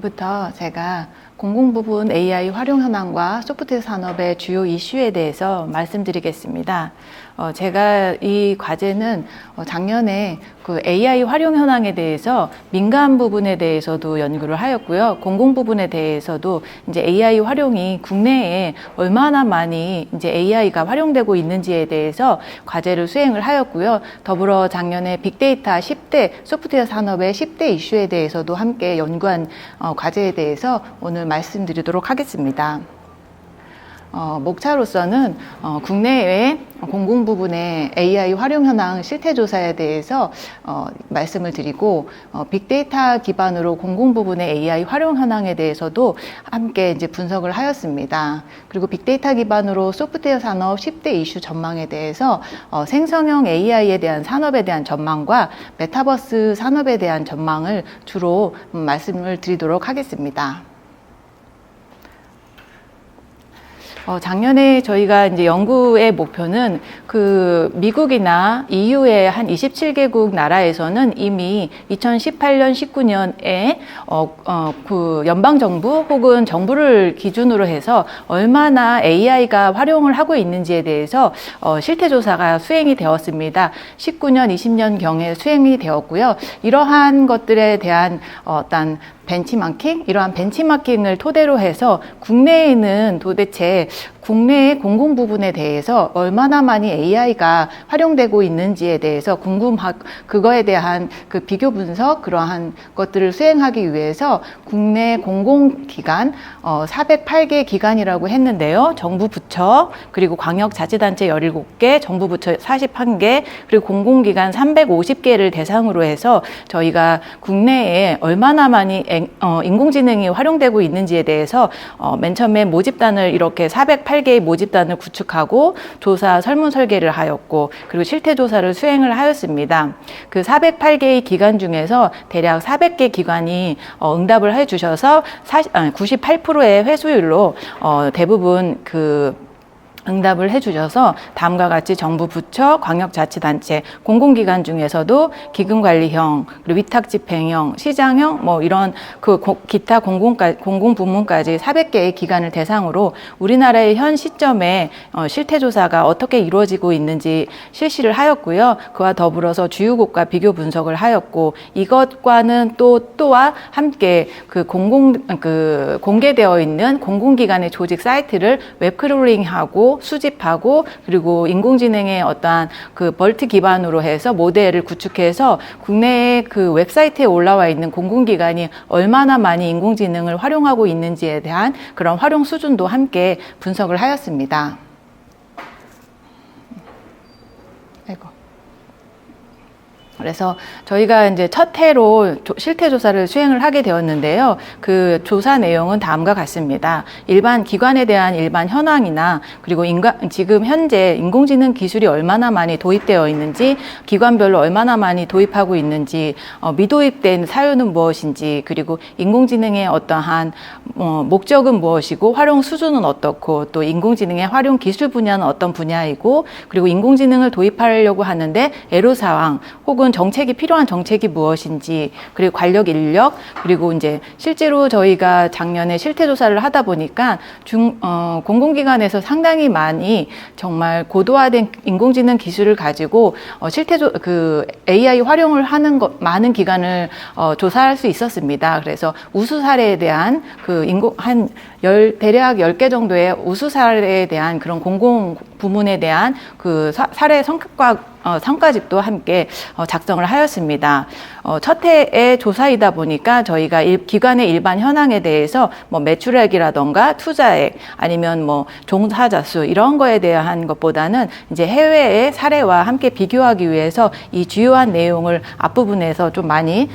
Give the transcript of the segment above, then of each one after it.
지금부터 제가 공공부문 AI 활용 현황과 소프트웨어 산업의 주요 이슈에 대해서 말씀드리겠습니다. 제가 이 과제는 작년에 그 AI 활용 현황에 대해서 민간 부분에 대해서도 연구를 하였고요. 공공 부분에 대해서도 이제 AI 활용이 국내에 얼마나 많이 이제 AI가 활용되고 있는지에 대해서 과제를 수행을 하였고요. 더불어 작년에 빅데이터 10대 소프트웨어 산업의 10대 이슈에 대해서도 함께 연구한 과제에 대해서 오늘 말씀드리도록 하겠습니다. 목차로서는 국내외 공공 부분의 AI 활용 현황 실태 조사에 대해서 말씀을 드리고 빅데이터 기반으로 공공 부분의 AI 활용 현황에 대해서도 함께 이제 분석을 하였습니다. 그리고 빅데이터 기반으로 소프트웨어 산업 10대 이슈 전망에 대해서 생성형 AI에 대한 산업에 대한 전망과 메타버스 산업에 대한 전망을 주로 말씀을 드리도록 하겠습니다. 작년에 저희가 이제 연구의 목표는 그 미국이나 EU의 한 27개국 나라에서는 이미 2018년, 19년에 그 연방정부 혹은 정부를 기준으로 해서 얼마나 AI가 활용을 하고 있는지에 대해서 실태조사가 수행이 되었습니다. 19년, 20년 경에 수행이 되었고요. 이러한 것들에 대한 어떤 벤치마킹, 이러한 벤치마킹을 토대로 해서 국내에는 도대체 국내의 공공 부분에 대해서 얼마나 많이 AI가 활용되고 있는지에 대해서 그거에 대한 그 비교 분석, 그러한 것들을 수행하기 위해서 국내 공공기관 408개 기관이라고 했는데요. 정부 부처, 그리고 광역자치단체 17개, 정부 부처 41개, 그리고 공공기관 350개를 대상으로 해서 저희가 국내에 얼마나 많이 인공지능이 활용되고 있는지에 대해서 맨 처음에 모집단을 이렇게 408개의 모집단을 구축하고 조사 설문 설계를 하였고, 그리고 실태 조사를 수행을 하였습니다. 그 408개의 기관 중에서 대략 400개 기관이 응답을 해 주셔서 98%의 회수율로 대부분 응답을 해주셔서 다음과 같이 정부 부처, 광역자치단체, 공공기관 중에서도 기금관리형, 그리고 위탁집행형, 시장형, 뭐 이런 기타 공공부문까지 400개의 기관을 대상으로 우리나라의 현 시점에 실태조사가 어떻게 이루어지고 있는지 실시를 하였고요. 그와 더불어서 주요국과 비교 분석을 하였고, 이것과는 또와 함께 공개되어 있는 공공기관의 조직 사이트를 웹크롤링하고 수집하고, 그리고 인공지능의 어떠한 그 벌트 기반으로 해서 모델을 구축해서 국내의 그 웹사이트에 올라와 있는 공공기관이 얼마나 많이 인공지능을 활용하고 있는지에 대한 그런 활용 수준도 함께 분석을 하였습니다. 그래서 저희가 이제 첫 해로 실태 조사를 수행을 하게 되었는데요. 그 조사 내용은 다음과 같습니다. 일반 기관에 대한 일반 현황이나, 그리고 지금 현재 인공지능 기술이 얼마나 많이 도입되어 있는지, 기관별로 얼마나 많이 도입하고 있는지, 미도입된 사유는 무엇인지, 그리고 인공지능의 어떠한 목적은 무엇이고 활용 수준은 어떻고, 또 인공지능의 활용 기술 분야는 어떤 분야이고, 그리고 인공지능을 도입하려고 하는데 애로사항 혹은 정책이 필요한 정책이 무엇인지, 그리고 관력 인력, 그리고 이제 실제로 저희가 작년에 실태 조사를 하다 보니까 공공기관에서 상당히 많이 정말 고도화된 인공지능 기술을 가지고 AI 활용을 하는 많은 기관을 조사할 수 있었습니다. 그래서 우수 사례에 대한 대략 10개 정도의 우수 사례에 대한 그런 공공 부문에 대한 그 사례 성과집도 함께 작성을 하였습니다. 첫 해의 조사이다 보니까 저희가 기관의 일반 현황에 대해서 뭐 매출액이라던가 투자액, 아니면 뭐 종사자 수, 이런 거에 대한 것보다는 이제 해외의 사례와 함께 비교하기 위해서 이 주요한 내용을 앞부분에서 좀 많이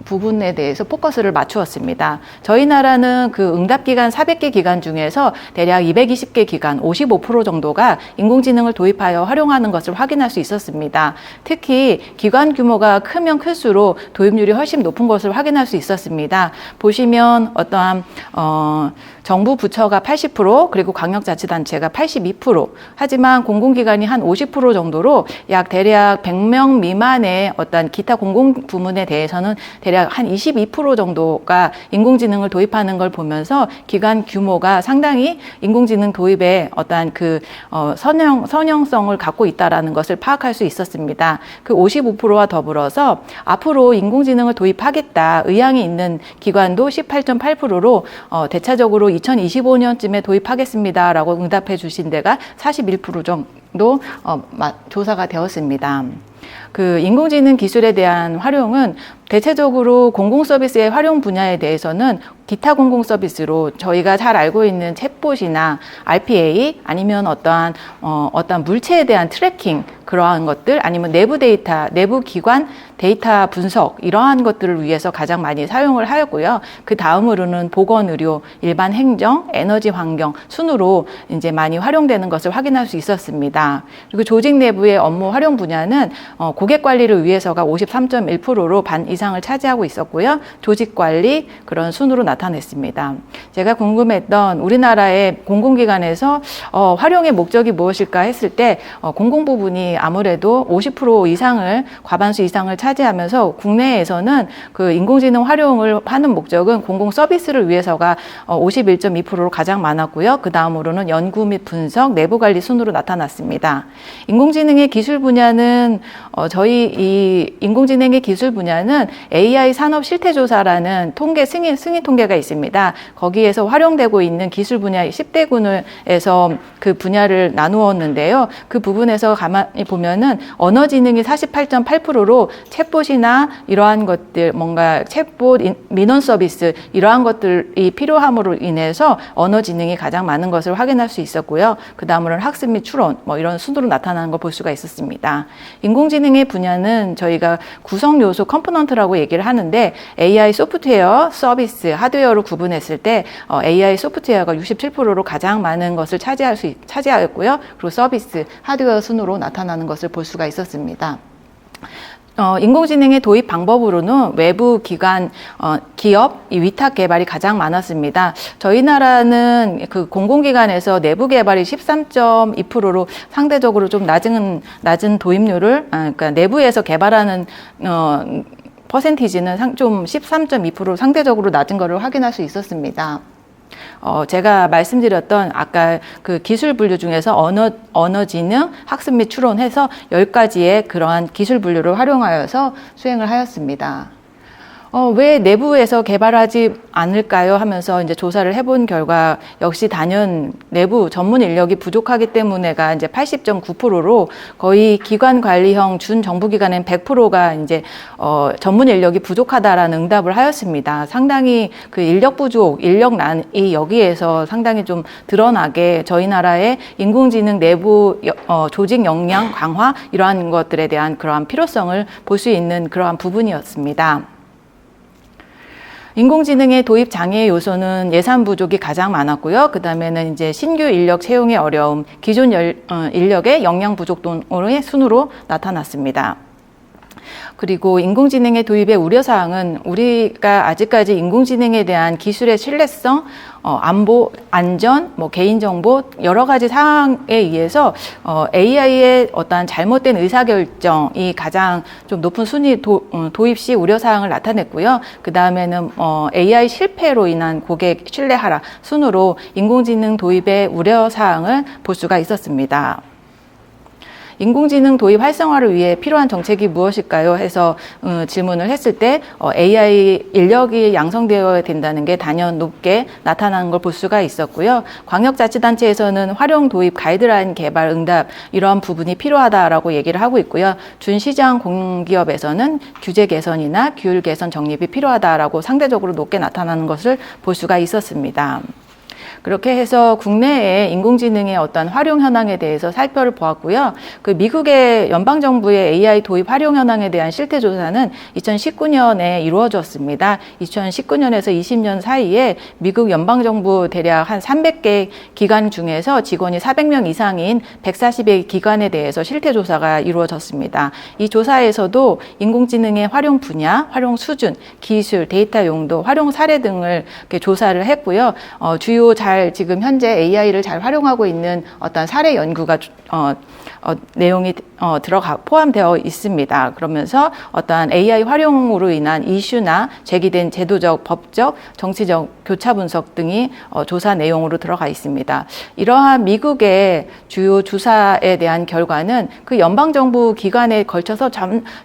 부분에 대해서 포커스를 맞추었습니다. 저희 나라는 그 응답기관 400개 기관 중에서 대략 220개 기관, 55% 정도가 인공지능을 도입하여 활용하는 것을 확인할 수 있었습니다. 특히 기관 규모가 크면 클수록 도입률이 훨씬 높은 것을 확인할 수 있었습니다. 보시면 어떠한 정부 부처가 80%, 그리고 광역자치단체가 82%, 하지만 공공기관이 한 50% 정도로 약 대략 100명 미만의 어떤 기타 공공부문에 대해서는 대략 한 22% 정도가 인공지능을 도입하는 걸 보면서 기관 규모가 상당히 인공지능 도입에 어떠한 선형성을 갖고 있다라는 것을 파악할 수 있었습니다. 그 55%와 더불어서 앞으로 인공지능을 도입하겠다 의향이 있는 기관도 18.8%로 대차적으로 2025년쯤에 도입하겠습니다라고 응답해 주신 데가 41% 정도 조사가 되었습니다. 그 인공지능 기술에 대한 활용은 대체적으로 공공서비스의 활용 분야에 대해서는 기타 공공서비스로 저희가 잘 알고 있는 챗봇이나 RPA 아니면 어떠한 물체에 대한 트래킹 그러한 것들 아니면 내부 데이터, 내부 기관 데이터 분석 이러한 것들을 위해서 가장 많이 사용을 하였고요. 그 다음으로는 보건의료, 일반 행정, 에너지 환경 순으로 이제 많이 활용되는 것을 확인할 수 있었습니다. 그리고 조직 내부의 업무 활용 분야는 고객 관리를 위해서가 53.1%로 반 이상을 차지하고 있었고요. 조직 관리 그런 순으로 나타냈습니다. 제가 궁금했던 우리나라의 공공기관에서 활용의 목적이 무엇일까 했을 때 공공 부분이 아무래도 50% 이상을 과반수 이상을 차지하면서 국내에서는 그 인공지능 활용을 하는 목적은 공공 서비스를 위해서가 51.2%로 가장 많았고요. 그 다음으로는 연구 및 분석, 내부 관리 순으로 나타났습니다. 인공지능의 기술 분야는 저희 이 인공지능의 기술 분야는 AI 산업 실태조사라는 통계 승인 통계가 있습니다. 거기에서 활용되고 있는 기술 분야 10대군에서 그 분야를 나누었는데요. 그 부분에서 가만히 보면은 언어지능이 48.8%로 챗봇이나 이러한 것들 뭔가 챗봇 민원 서비스 이러한 것들이 필요함으로 인해서 언어지능이 가장 많은 것을 확인할 수 있었고요. 그 다음으로는 학습 및 추론 이런 순으로 나타나는 걸 볼 수가 있었습니다. 인공지능의 분야는 저희가 구성 요소 컴포넌트라고 얘기를 하는데 AI 소프트웨어, 서비스, 하드웨어로 구분했을 때 AI 소프트웨어가 67%로 가장 많은 것을 차지하였고요. 그리고 서비스, 하드웨어 순으로 나타나는 것을 볼 수가 있었습니다. 인공지능의 도입 방법으로는 외부 기관, 기업, 이 위탁 개발이 가장 많았습니다. 저희 나라는 그 공공기관에서 내부 개발이 13.2%로 상대적으로 좀 낮은 도입률을, 그러니까 내부에서 개발하는, 퍼센티지는 좀 13.2% 상대적으로 낮은 것을 확인할 수 있었습니다. 제가 말씀드렸던 아까 그 기술 분류 중에서 언어지능, 학습 및 추론해서 10가지의 그러한 기술 분류를 활용하여서 수행을 하였습니다. 왜 내부에서 개발하지 않을까요? 하면서 이제 조사를 해본 결과 역시 단연 내부 전문 인력이 부족하기 때문에가 이제 80.9%로 거의 기관 관리형 준정부기관은 100%가 이제 전문 인력이 부족하다라는 응답을 하였습니다. 상당히 그 인력 부족, 인력난이 여기에서 상당히 좀 드러나게 저희 나라의 인공지능 내부 조직 역량 강화 이러한 것들에 대한 그러한 필요성을 볼 수 있는 그러한 부분이었습니다. 인공지능의 도입 장애 요소는 예산 부족이 가장 많았고요. 그 다음에는 이제 신규 인력 채용의 어려움, 기존 인력의 역량 부족 등의 순으로 나타났습니다. 그리고 인공지능의 도입의 우려사항은 우리가 아직까지 인공지능에 대한 기술의 신뢰성, 안보, 안전, 개인정보 여러 가지 사항에 의해서 AI의 어떠한 잘못된 의사결정이 가장 좀 높은 순위 도입 시 우려사항을 나타냈고요. 그 다음에는 AI 실패로 인한 고객 신뢰 하락 순으로 인공지능 도입의 우려사항을 볼 수가 있었습니다. 인공지능 도입 활성화를 위해 필요한 정책이 무엇일까요? 해서 질문을 했을 때 AI 인력이 양성되어야 된다는 게 단연 높게 나타나는 걸 볼 수가 있었고요. 광역자치단체에서는 활용 도입 가이드라인 개발 응답 이러한 부분이 필요하다라고 얘기를 하고 있고요. 준시장 공기업에서는 규제 개선이나 규율 개선 정립이 필요하다라고 상대적으로 높게 나타나는 것을 볼 수가 있었습니다. 그렇게 해서 국내의 인공지능의 어떤 활용 현황에 대해서 살펴를 보았고요. 그 미국의 연방정부의 AI 도입 활용 현황에 대한 실태조사는 2019년에 이루어졌습니다. 2019년에서 20년 사이에 미국 연방정부 대략 한 300개 기관 중에서 직원이 400명 이상인 140여 기관에 대해서 실태조사가 이루어졌습니다. 이 조사에서도 인공지능의 활용 분야, 활용 수준, 기술, 데이터 용도, 활용 사례 등을 이렇게 조사를 했고요. 주요 지금 현재 AI를 잘 활용하고 있는 어떤 사례 연구가 내용이 포함되어 있습니다. 그러면서 어떠한 AI 활용으로 인한 이슈나 제기된 제도적, 법적, 정치적 교차 분석 등이 조사 내용으로 들어가 있습니다. 이러한 미국의 주요 조사에 대한 결과는 그 연방정부 기관에 걸쳐서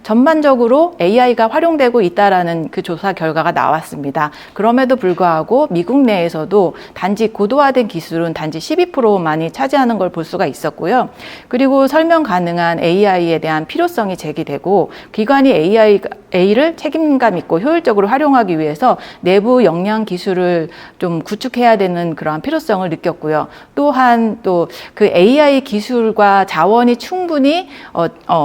전반적으로 AI가 활용되고 있다라는 그 조사 결과가 나왔습니다. 그럼에도 불구하고 미국 내에서도 단지 고도화된 기술은 단지 12%만이 차지하는 걸 볼 수가 있었고요. 그리고 설명 가능한 AI에 대한 필요성이 제기되고 기관이 AI를 책임감 있고 효율적으로 활용하기 위해서 내부 역량 기술을 좀 구축해야 되는 그러한 필요성을 느꼈고요. 또한 또 그 AI 기술과 자원이 충분히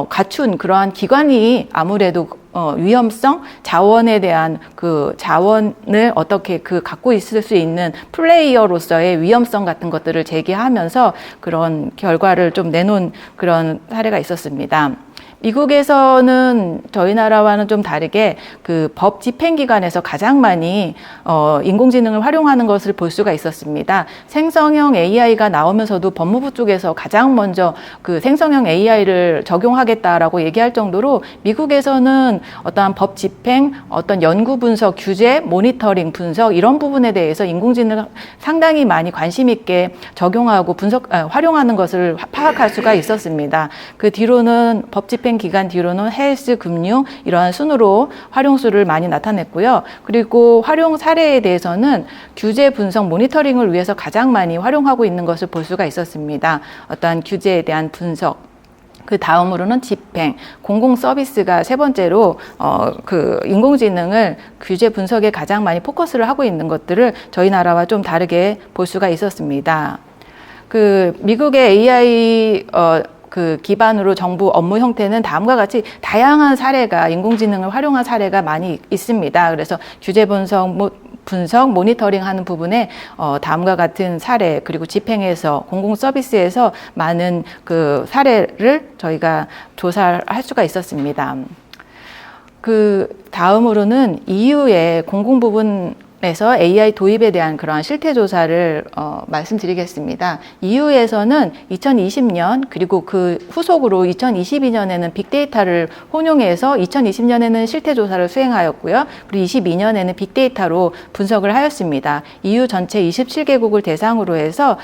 갖춘 그러한 기관이 아무래도 위험성, 자원에 대한 그 자원을 어떻게 갖고 있을 수 있는 플레이어로서의 위험성 같은 것들을 제기하면서 그런 결과를 좀 내놓은 그런 사례가 있었습니다. 미국에서는 저희 나라와는 좀 다르게 그 법 집행기관에서 가장 많이 인공지능을 활용하는 것을 볼 수가 있었습니다. 생성형 AI가 나오면서도 법무부 쪽에서 가장 먼저 그 생성형 AI를 적용하겠다라고 얘기할 정도로 미국에서는 어떠한 법 집행, 어떤 연구 분석, 규제, 모니터링 분석 이런 부분에 대해서 인공지능을 상당히 많이 관심 있게 적용하고 활용하는 것을 파악할 수가 있었습니다. 그 뒤로는 법 집행 기간 뒤로는 헬스, 금융 이러한 순으로 활용수를 많이 나타냈고요. 그리고 활용 사례에 대해서는 규제 분석, 모니터링을 위해서 가장 많이 활용하고 있는 것을 볼 수가 있었습니다. 어떠한 규제에 대한 분석, 그 다음으로는 집행, 공공 서비스가 세 번째로 그 인공지능을 규제 분석에 가장 많이 포커스를 하고 있는 것들을 저희 나라와 좀 다르게 볼 수가 있었습니다. 그 미국의 AI 그 기반으로 정부 업무 형태는 다음과 같이 다양한 사례가 인공지능을 활용한 사례가 많이 있습니다. 그래서 규제 분석, 모니터링 하는 부분에 다음과 같은 사례 그리고 집행에서 공공 서비스에서 많은 그 사례를 저희가 조사할 수가 있었습니다. 그 다음으로는 EU의 공공 부분에서 AI 도입에 대한 그러한 실태 조사를 말씀드리겠습니다. EU에서는 2020년 그리고 그 후속으로 2022년에는 빅데이터를 혼용해서 2020년에는 실태 조사를 수행하였고요. 그리고 22년에는 빅데이터로 분석을 하였습니다. EU 전체 27개국을 대상으로 해서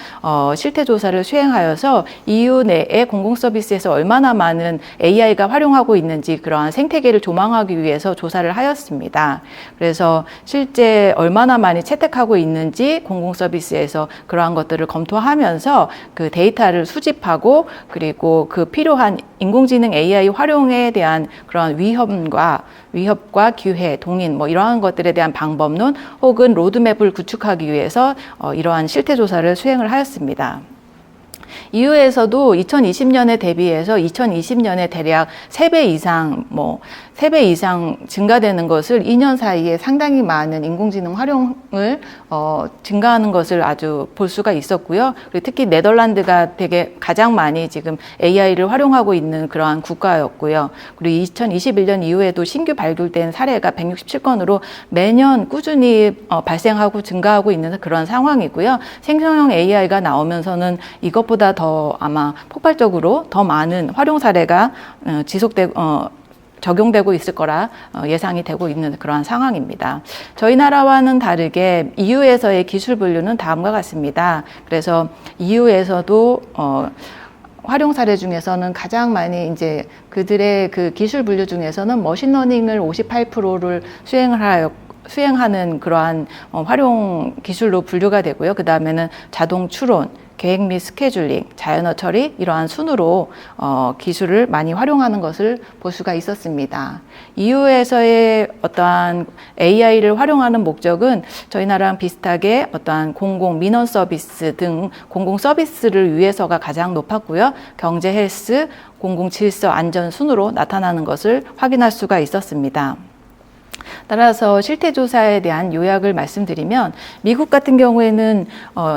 실태 조사를 수행하여서 EU 내의 공공 서비스에서 얼마나 많은 AI가 활용하고 있는지 그러한 생태계를 조망하기 위해서 조사를 하였습니다. 그래서 실제 얼마나 많이 채택하고 있는지 공공 서비스에서 그러한 것들을 검토하면서 그 데이터를 수집하고 그리고 그 필요한 인공지능 AI 활용에 대한 그런 위협과 기회, 동인 뭐 이러한 것들에 대한 방법론 혹은 로드맵을 구축하기 위해서 이러한 실태 조사를 수행을 하였습니다. EU에서도 2020년에 대비해서 2020년에 대략 3배 이상 증가되는 것을 2년 사이에 상당히 많은 인공지능 활용을 증가하는 것을 아주 볼 수가 있었고요. 그리고 특히 네덜란드가 되게 가장 많이 지금 AI를 활용하고 있는 그러한 국가였고요. 그리고 2021년 이후에도 신규 발굴된 사례가 167건으로 매년 꾸준히 발생하고 증가하고 있는 그런 상황이고요. 생성형 AI가 나오면서는 이것보다 더 아마 폭발적으로 더 많은 활용 사례가 적용되고 있을 거라 예상이 되고 있는 그러한 상황입니다. 저희 나라와는 다르게 EU에서의 기술 분류는 다음과 같습니다. 그래서 EU에서도 활용 사례 중에서는 가장 많이 이제 그들의 그 기술 분류 중에서는 머신러닝을 58%를 수행하는 그러한 활용 기술로 분류가 되고요. 그 다음에는 자동 추론, 계획 및 스케줄링, 자연어 처리 이러한 순으로 기술을 많이 활용하는 것을 볼 수가 있었습니다. EU에서의 어떠한 AI를 활용하는 목적은 저희 나라랑 비슷하게 어떠한 공공 민원 서비스 등 공공 서비스를 위해서가 가장 높았고요. 경제, 헬스, 공공 질서, 안전 순으로 나타나는 것을 확인할 수가 있었습니다. 따라서 실태조사에 대한 요약을 말씀드리면 미국 같은 경우에는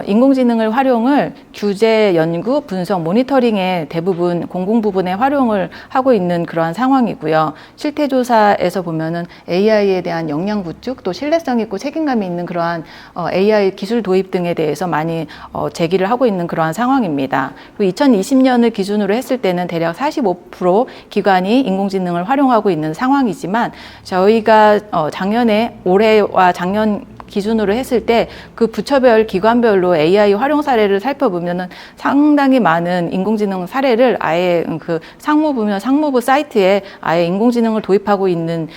인공지능을 활용을 규제, 연구, 분석, 모니터링에 대부분 공공 부분에 활용을 하고 있는 그러한 상황이고요. 실태조사에서 보면은 AI에 대한 역량 구축, 또 신뢰성 있고 책임감이 있는 그러한 AI 기술 도입 등에 대해서 많이 제기를 하고 있는 그러한 상황입니다. 그리고 2020년을 기준으로 했을 때는 대략 45% 기관이 인공지능을 활용하고 있는 상황이지만 저희가 작년에 올해와 작년 기준으로 했을 때 그 부처별 기관별로 AI 활용 사례를 살펴보면은 상당히 많은 인공지능 사례를 아예 그 상무부 사이트에 아예 인공지능을 도입하고 있는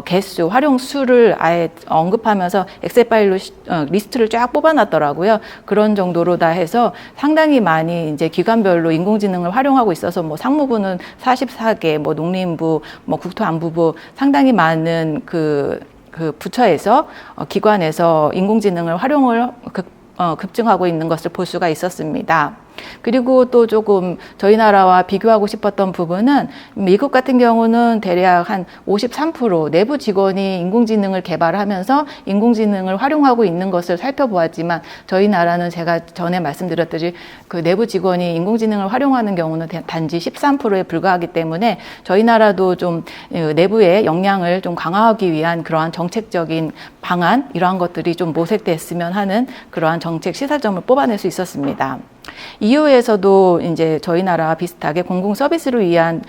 개수, 활용 수를 아예 언급하면서 엑셀 파일로 리스트를 쫙 뽑아놨더라고요. 그런 정도로 다 해서 상당히 많이 이제 기관별로 인공지능을 활용하고 있어서 뭐 상무부는 44개, 뭐 농림부, 뭐 국토안보부 상당히 많은 그 부처에서 기관에서 인공지능을 활용을 급증하고 있는 것을 볼 수가 있었습니다. 그리고 또 조금 저희 나라와 비교하고 싶었던 부분은 미국 같은 경우는 대략 한 53% 내부 직원이 인공지능을 개발하면서 인공지능을 활용하고 있는 것을 살펴보았지만 저희 나라는 제가 전에 말씀드렸듯이 그 내부 직원이 인공지능을 활용하는 경우는 단지 13%에 불과하기 때문에 저희 나라도 좀 내부의 역량을 좀 강화하기 위한 그러한 정책적인 방안 이러한 것들이 좀 모색됐으면 하는 그러한 정책 시사점을 뽑아낼 수 있었습니다. EU에서도 이제 저희 나라와 비슷하게 공공 서비스를 위한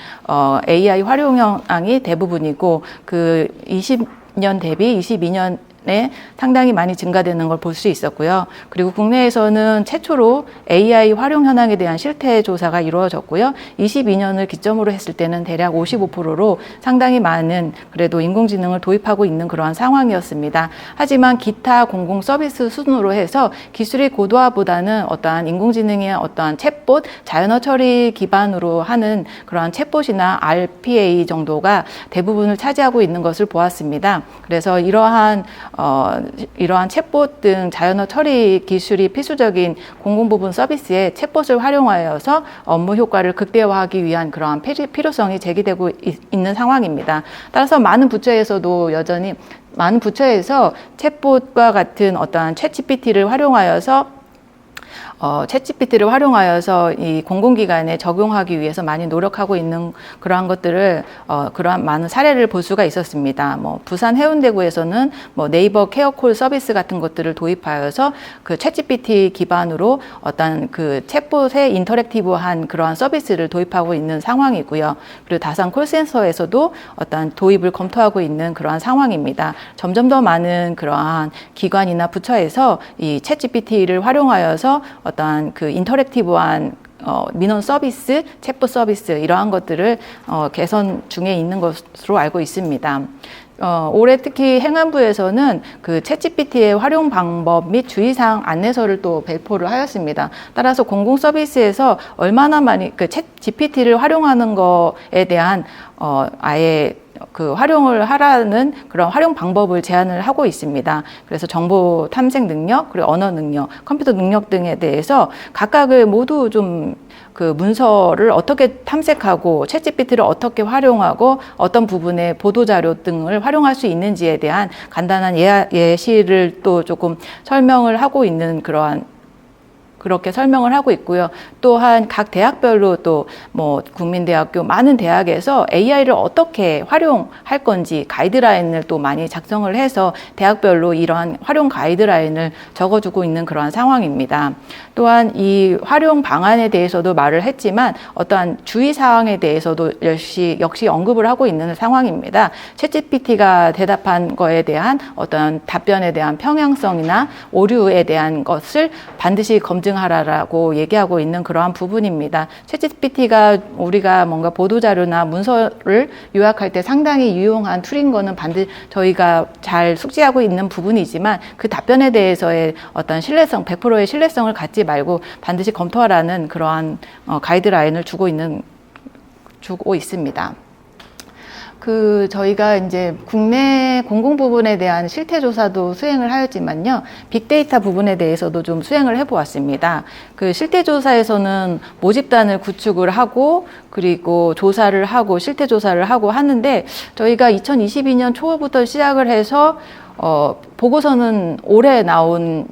AI 활용 현황이 대부분이고 그 20년 대비 22년에 상당히 많이 증가되는 걸 볼 수 있었고요. 그리고 국내에서는 최초로 AI 활용 현황에 대한 실태 조사가 이루어졌고요. 22년을 기점으로 했을 때는 대략 55%로 상당히 많은 그래도 인공지능을 도입하고 있는 그러한 상황이었습니다. 하지만 기타 공공 서비스 순으로 해서 기술의 고도화보다는 어떠한 인공지능의 어떠한 챗봇, 자연어 처리 기반으로 하는 그러한 챗봇이나 RPA 정도가 대부분을 차지하고 있는 것을 보았습니다. 그래서 이러한 챗봇 등 자연어 처리 기술이 필수적인 공공부문 서비스에 챗봇을 활용하여서 업무 효과를 극대화하기 위한 그러한 필요성이 제기되고 있는 상황입니다. 따라서 많은 부처에서도 여전히 많은 부처에서 챗봇과 같은 어떠한 챗GPT를 활용하여서 이 공공기관에 적용하기 위해서 많이 노력하고 있는 그러한 것들을 그러한 많은 사례를 볼 수가 있었습니다. 뭐 부산 해운대구에서는 뭐 네이버 케어콜 서비스 같은 것들을 도입하여서 그 챗GPT 기반으로 어떤 그 챗봇의 인터랙티브한 그러한 서비스를 도입하고 있는 상황이고요. 그리고 다산 콜센터에서도 어떤 도입을 검토하고 있는 그러한 상황입니다. 점점 더 많은 그러한 기관이나 부처에서 이 챗GPT를 활용하여서 어떠한 그 인터랙티브한 민원 서비스, 챗봇 서비스 이러한 것들을 개선 중에 있는 것으로 알고 있습니다. 올해 특히 행안부에서는 그 챗GPT의 활용 방법 및 주의사항 안내서를 또 배포를 하였습니다. 따라서 공공 서비스에서 얼마나 많이 그 챗GPT를 활용하는 거에 대한 아예 그 활용을 하라는 그런 활용 방법을 제안을 하고 있습니다. 그래서 정보 탐색 능력, 그리고 언어 능력, 컴퓨터 능력 등에 대해서 각각을 모두 좀 그 문서를 어떻게 탐색하고 챗GPT를 어떻게 활용하고 어떤 부분의 보도자료 등을 활용할 수 있는지에 대한 간단한 예시를 또 조금 설명을 하고 있는 그렇게 설명을 하고 있고요. 또한 각 대학별로 또 뭐 국민대학교 많은 대학에서 AI를 어떻게 활용할 건지 가이드라인을 또 많이 작성을 해서 대학별로 이러한 활용 가이드라인을 적어주고 있는 그러한 상황입니다. 또한 이 활용 방안에 대해서도 말을 했지만 어떠한 주의사항에 대해서도 역시 언급을 하고 있는 상황입니다. 챗GPT가 대답한 거에 대한 어떤 답변에 대한 평양성이나 오류에 대한 것을 반드시 검증 검증하라라고 얘기하고 있는 그러한 부분입니다. 챗GPT가 우리가 뭔가 보도자료나 문서를 요약할 때 상당히 유용한 툴인 거는 반드시 저희가 잘 숙지하고 있는 부분이지만 그 답변에 대해서의 어떤 신뢰성, 100%의 신뢰성을 갖지 말고 반드시 검토하라는 그러한 가이드라인을 주고 있습니다. 저희가 이제 국내 공공 부분에 대한 실태 조사도 수행을 하였지만요, 빅데이터 부분에 대해서도 좀 수행을 해보았습니다. 실태 조사에서는 모집단을 구축을 하고, 그리고 조사를 하고, 실태 조사를 하고 하는데, 저희가 2022년 초부터 시작을 해서, 보고서는 올해 나온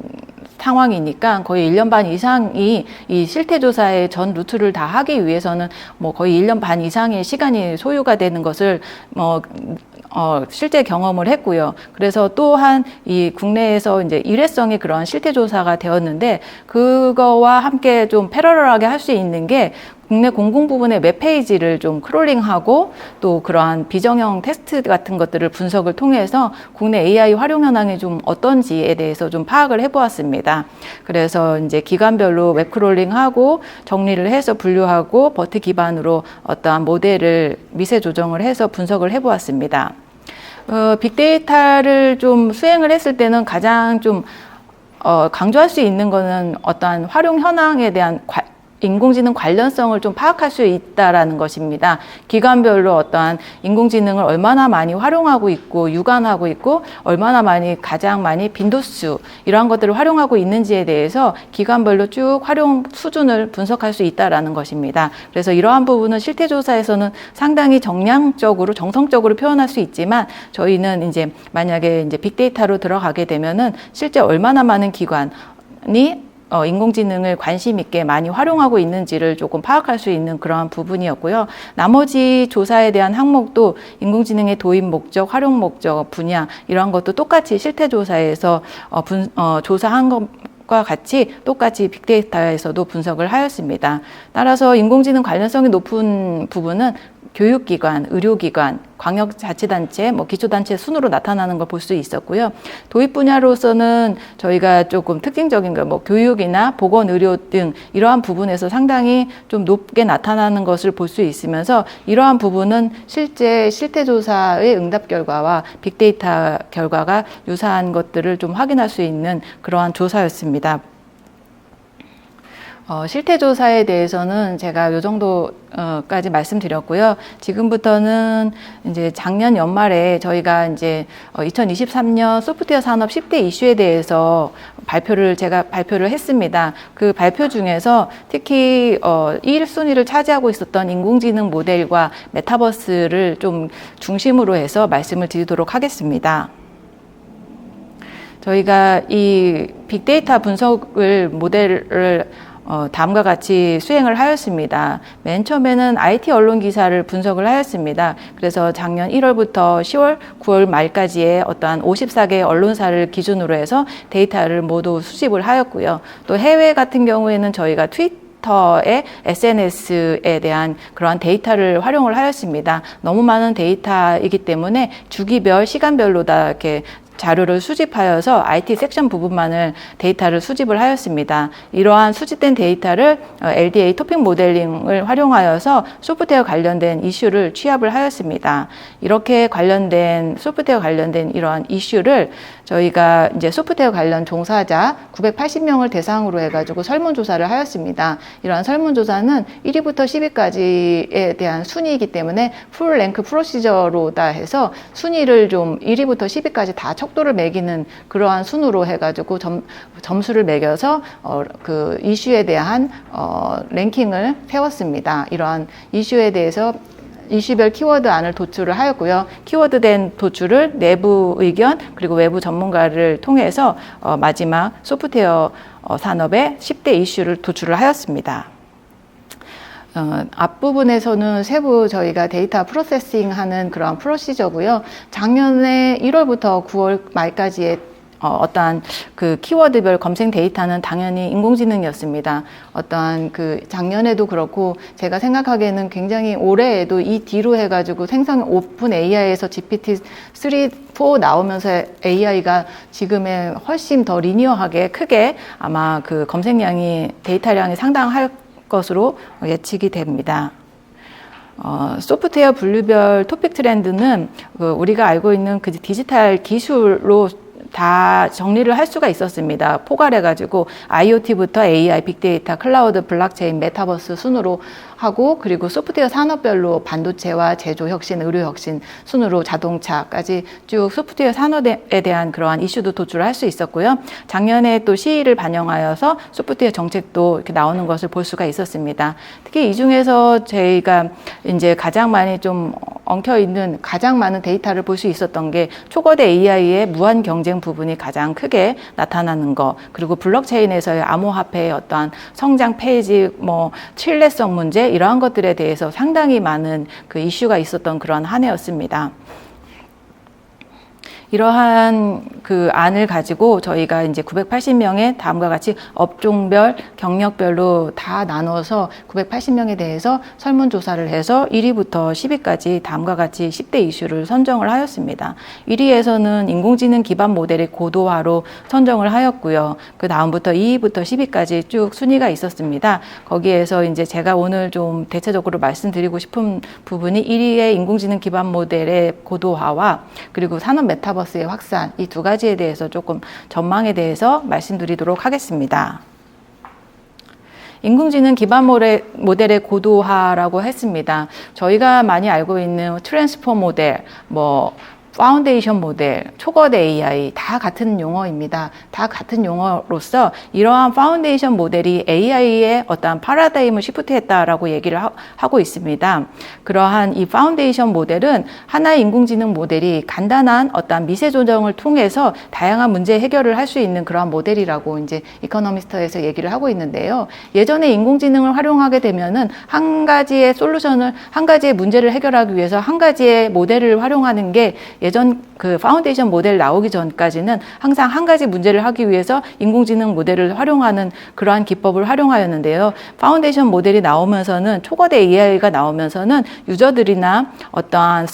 상황이니까 거의 1년 반 이상이 이 실태조사의 전 루트를 다 하기 위해서는 거의 1년 반 이상의 시간이 소요가 되는 것을 실제 경험을 했고요. 그래서 또한 이 국내에서 이제 일회성의 그런 실태조사가 되었는데, 그거와 함께 좀 패러럴하게 할 수 있는 게 국내 공공 부분의 웹페이지를 좀 크롤링하고 또 그러한 비정형 테스트 같은 것들을 분석을 통해서 국내 AI 활용 현황이 좀 어떤지에 대해서 좀 파악을 해보았습니다. 그래서 이제 기관별로 웹 크롤링하고 정리를 해서 분류하고 버트 기반으로 어떠한 모델을 미세 조정을 해서 분석을 해보았습니다. 빅데이터를 좀 수행을 했을 때는 가장 좀 강조할 수 있는 거는 어떠한 활용 현황에 대한 인공지능 관련성을 좀 파악할 수 있다라는 것입니다. 기관별로 어떠한 인공지능을 얼마나 많이 활용하고 있고 유관하고 있고 얼마나 가장 많이 빈도수 이러한 것들을 활용하고 있는지에 대해서 기관별로 쭉 활용 수준을 분석할 수 있다라는 것입니다. 그래서 이러한 부분은 실태조사에서는 상당히 정량적으로 정성적으로 표현할 수 있지만, 저희는 이제 만약에 이제 빅데이터로 들어가게 되면은 실제 얼마나 많은 기관이 인공지능을 관심 있게 많이 활용하고 있는지를 조금 파악할 수 있는 그러한 부분이었고요. 나머지 조사에 대한 항목도 인공지능의 도입 목적, 활용 목적, 분야 이러한 것도 똑같이 실태조사에서 조사한 것과 같이 똑같이 빅데이터에서도 분석을 하였습니다. 따라서 인공지능 관련성이 높은 부분은 교육기관, 의료기관, 광역자치단체, 기초단체 순으로 나타나는 걸 볼 수 있었고요. 도입 분야로서는 저희가 조금 특징적인 거, 교육이나 보건의료 등 이러한 부분에서 상당히 좀 높게 나타나는 것을 볼 수 있으면서, 이러한 부분은 실제 실태조사의 응답 결과와 빅데이터 결과가 유사한 것들을 좀 확인할 수 있는 그러한 조사였습니다. 실태조사에 대해서는 제가 요 정도까지 말씀드렸고요. 지금부터는 이제 작년 연말에 저희가 이제 2023년 소프트웨어 산업 10대 이슈에 대해서 제가 발표를 했습니다. 그 발표 중에서 특히 1순위를 차지하고 있었던 인공지능 모델과 메타버스를 좀 중심으로 해서 말씀을 드리도록 하겠습니다. 저희가 이 빅데이터 분석을 모델을 다음과 같이 수행을 하였습니다. 맨 처음에는 IT 언론 기사를 분석을 하였습니다. 그래서 작년 1월부터 10월, 9월 말까지의 어떠한 54개 언론사를 기준으로 해서 데이터를 모두 수집을 하였고요. 또 해외 같은 경우에는 저희가 트위터의 SNS에 대한 그러한 데이터를 활용을 하였습니다. 너무 많은 데이터이기 때문에 주기별, 시간별로 다 이렇게 자료를 수집하여서 IT 섹션 부분만을 데이터를 수집을 하였습니다. 이러한 수집된 데이터를 LDA 토픽 모델링을 활용하여서 소프트웨어 관련된 이슈를 취합을 하였습니다. 이렇게 소프트웨어 관련된 이러한 이슈를 저희가 이제 소프트웨어 관련 종사자 980명을 대상으로 해가지고 설문조사를 하였습니다. 이러한 설문조사는 1위부터 10위까지에 대한 순위이기 때문에 풀 랭크 프로시저로 다 해서 순위를 좀 1위부터 10위까지 다 척도를 매기는 그러한 순으로 해가지고 점수를 매겨서 그 이슈에 대한 랭킹을 세웠습니다. 이러한 이슈에 대해서 이슈별 키워드 안을 도출을 하였고요. 키워드된 도출을 내부 의견 그리고 외부 전문가를 통해서 마지막 소프트웨어 산업의 10대 이슈를 도출을 하였습니다. 앞부분에서는 세부 저희가 데이터 프로세싱 하는 그런 프로시저고요. 작년에 1월부터 9월 말까지의 어떠한 그 키워드별 검색 데이터는 당연히 인공지능이었습니다. 어떠한 그 작년에도 그렇고 제가 생각하기에는 굉장히 올해에도 이 뒤로 해가지고 생성 오픈 AI에서 GPT-3, 4 나오면서 AI가 지금에 훨씬 더 리니어하게 크게 아마 그 검색량이 데이터량이 상당할 것으로 예측이 됩니다. 소프트웨어 분류별 토픽 트렌드는 우리가 알고 있는 그 디지털 기술로 다 정리를 할 수가 있었습니다. 포괄해가지고 IoT부터 AI, 빅데이터, 클라우드, 블록체인, 메타버스 순으로 하고 그리고 소프트웨어 산업별로 반도체와 제조 혁신, 의료 혁신 순으로 자동차까지 쭉 소프트웨어 산업에 대한 그러한 이슈도 도출할 수 있었고요. 작년에 또 시의를 반영하여서 소프트웨어 정책도 이렇게 나오는 것을 볼 수가 있었습니다. 특히 이 중에서 저희가 이제 가장 많이 좀 엉켜 있는 가장 많은 데이터를 볼 수 있었던 게 초거대 AI의 무한 경쟁 부분이 가장 크게 나타나는 거, 그리고 블록체인에서의 암호화폐의 어떠한 성장 페이지, 신뢰성 문제 이러한 것들에 대해서 상당히 많은 그 이슈가 있었던 그런 한 해였습니다. 이러한 그 안을 가지고 저희가 이제 980명의 다음과 같이 업종별, 경력별로 다 나눠서 980명에 대해서 설문조사를 해서 1위부터 10위까지 다음과 같이 10대 이슈를 선정을 하였습니다. 1위에서는 인공지능 기반 모델의 고도화로 선정을 하였고요. 그 다음부터 2위부터 10위까지 쭉 순위가 있었습니다. 거기에서 이제 제가 오늘 좀 대체적으로 말씀드리고 싶은 부분이 1위의 인공지능 기반 모델의 고도화와 그리고 산업 메타버스의 확산, 이 두 가지에 대해서 조금 전망에 대해서 말씀드리도록 하겠습니다. 인공지능 기반 모델의 고도화라고 했습니다. 저희가 많이 알고 있는 트랜스포 모델, 파운데이션 모델, 초거대 AI 다 같은 용어입니다. 다 같은 용어로서 이러한 파운데이션 모델이 AI의 어떠한 파라다임을 시프트했다라고 얘기를 하고 있습니다. 그러한 이 파운데이션 모델은 하나의 인공지능 모델이 간단한 어떠한 미세 조정을 통해서 다양한 문제 해결을 할 수 있는 그러한 모델이라고 이제 이코노미스트에서 얘기를 하고 있는데요. 예전에 인공지능을 활용하게 되면은 한 가지의 문제를 해결하기 위해서 한 가지의 모델을 활용하는 게 예전 그 파운데이션 모델 나오기 전까지는 항상 한 가지 문제를 하기 위해서 인공지능 모델을 활용하는 그러한 기법을 활용하였는데요. 파운데이션 모델이 나오면서는 초거대 AI가 나오면서는 유저들이나 어떠한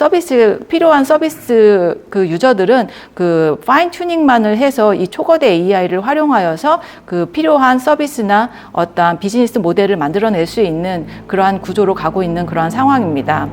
필요한 서비스 그 유저들은 그 파인 튜닝만을 해서 이 초거대 AI를 활용하여서 그 필요한 서비스나 어떠한 비즈니스 모델을 만들어낼 수 있는 그러한 구조로 가고 있는 그러한 상황입니다.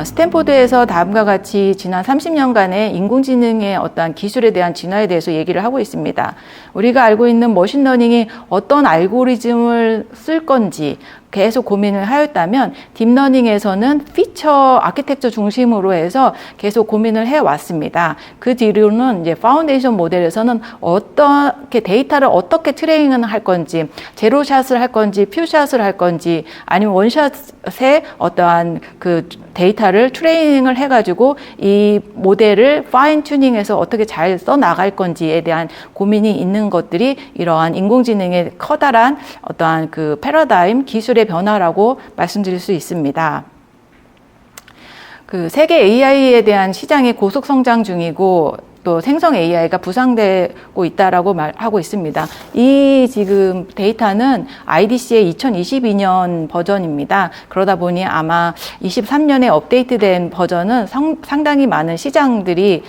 스탠포드에서 다음과 같이 지난 30년간의 인공지능의 어떠한 기술에 대한 진화에 대해서 얘기를 하고 있습니다. 우리가 알고 있는 머신러닝이 어떤 알고리즘을 쓸 건지 계속 고민을 하였다면 딥러닝에서는 피처 아키텍처 중심으로 해서 계속 고민을 해왔습니다. 그 뒤로는 이제 파운데이션 모델에서는 어떻게 데이터를 어떻게 트레이닝을 할 건지, 제로샷을 할 건지, 퓨샷을 할 건지, 아니면 원샷에 어떠한 그 데이터를 트레이닝을 해가지고 이 모델을 파인 튜닝해서 어떻게 잘 써나갈 건지에 대한 고민이 있는 것들이 이러한 인공지능의 커다란 어떠한 그 패러다임 기술의 변화라고 말씀드릴 수 있습니다. 그 세계 AI에 대한 시장이 고속 성장 중이고 또 생성 AI가 부상되고 있다라고 말하고 있습니다. 이 지금 데이터는 IDC의 2022년 버전입니다. 그러다 보니 아마 23년에 업데이트된 버전은 상당히 많은 시장들이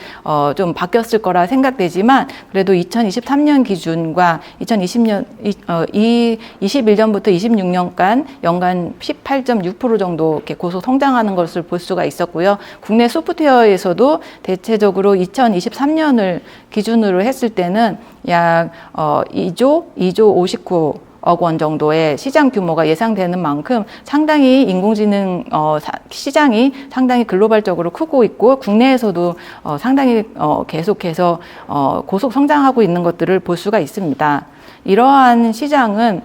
좀 바뀌었을 거라 생각되지만 그래도 2023년 기준과 21년부터 26년간 연간 18.6% 정도 이렇게 고속 성장하는 것을 볼 수가 있었고요. 국내 소프트웨어에서도 대체적으로 2023년을 기준으로 했을 때는 약 2조 59억 원 정도의 시장 규모가 예상되는 만큼 상당히 인공지능 시장이 상당히 글로벌적으로 크고 있고 국내에서도 상당히 계속해서 고속 성장하고 있는 것들을 볼 수가 있습니다. 이러한 시장은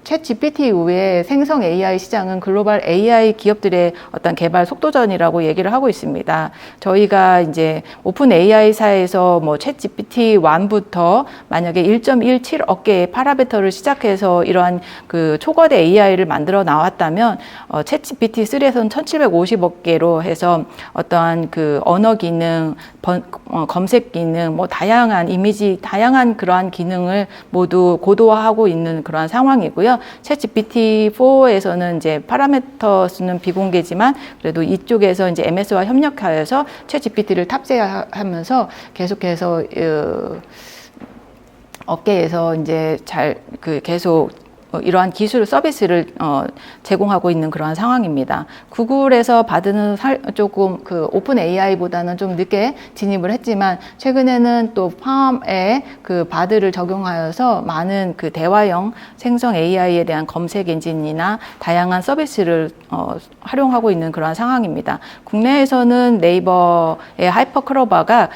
챗 GPT 이후에 생성 AI 시장은 글로벌 AI 기업들의 어떤 개발 속도전이라고 얘기를 하고 있습니다. 저희가 이제 오픈 AI사에서 뭐 챗 GPT 1부터 만약에 1.17억 개의 파라미터를 시작해서 이러한 그 초거대 AI를 만들어 나왔다면 챗 GPT 3에서는 1750억 개로 해서 어떠한 그 언어 기능, 검색 기능, 뭐 다양한 이미지, 다양한 그러한 기능을 모두 고도화하고 있는 그러한 상황이고요. 챗 GPT-4에서는 이제 파라미터 수는 비공개지만 그래도 이쪽에서 이제 MS와 협력하여서 챗 GPT를 탑재하면서 계속해서 업계에서 이제 계속 이러한 기술 서비스를 제공하고 있는 그러한 상황입니다. 구글에서 받은 조금 그 오픈 AI보다는 좀 늦게 진입을 했지만 최근에는 또 팜에 그 바드를 적용하여서 많은 그 대화형 생성 AI에 대한 검색 엔진이나 다양한 서비스를 활용하고 있는 그러한 상황입니다. 국내에서는 네이버의 하이퍼클로바가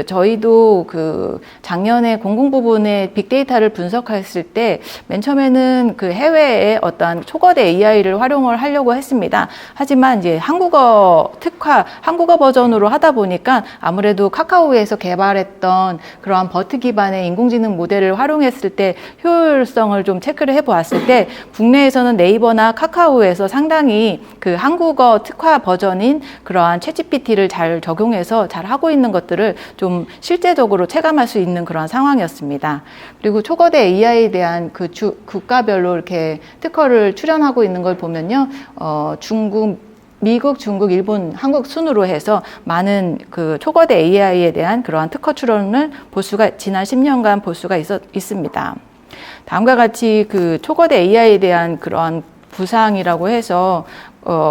저희도 그 작년에 공공 부분의 빅데이터를 분석했을 때 맨 처음에는 그 해외의 어떤 초거대 AI를 활용을 하려고 했습니다. 하지만 이제 한국어 특화, 한국어 버전으로 하다 보니까 아무래도 카카오에서 개발했던 그러한 버트 기반의 인공지능 모델을 활용했을 때 효율성을 좀 체크를 해보았을 때 국내에서는 네이버나 카카오에서 상당히 그 한국어 특화 버전인 그러한 챗GPT를 잘 적용해서 잘 하고 있는 것들을 좀 실제적으로 체감할 수 있는 그런 상황이었습니다. 그리고 초거대 AI에 대한 그 국가별로 이렇게 특허를 출연하고 있는 걸 보면요, 미국, 중국, 일본, 한국 순으로 해서 많은 그 초거대 AI에 대한 그러한 특허 출원을 지난 10년간 볼 수가 있습니다. 다음과 같이 그 초거대 AI에 대한 그러한 부상이라고 해서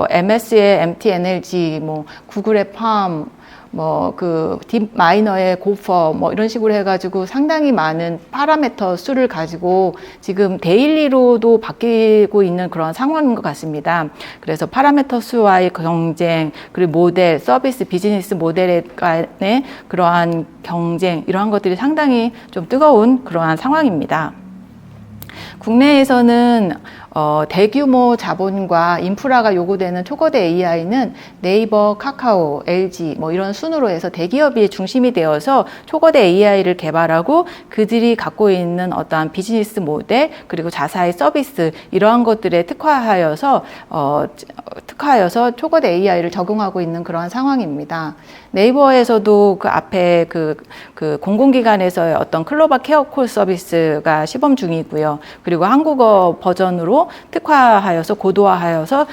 MS의 MTNLG, 뭐 구글의 팜, 뭐 그 딥마이너의 고퍼 뭐 이런 식으로 해가지고 상당히 많은 파라미터 수를 가지고 지금 데일리로도 바뀌고 있는 그런 상황인 것 같습니다. 그래서 파라미터 수와의 경쟁, 그리고 모델, 서비스, 비즈니스 모델에 간의 그러한 경쟁, 이러한 것들이 상당히 좀 뜨거운 그러한 상황입니다. 국내에서는 대규모 자본과 인프라가 요구되는 초거대 AI는 네이버, 카카오, LG 뭐 이런 순으로 해서 대기업이 중심이 되어서 초거대 AI를 개발하고 그들이 갖고 있는 어떠한 비즈니스 모델 그리고 자사의 서비스 이러한 것들에 특화하여서 초거대 AI를 적용하고 있는 그러한 상황입니다. 네이버에서도 그 앞에 그 공공기관에서의 어떤 클로바 케어 콜 서비스가 시범 중이고요. 그리고 한국어 버전으로 특화하여서 고도화하여서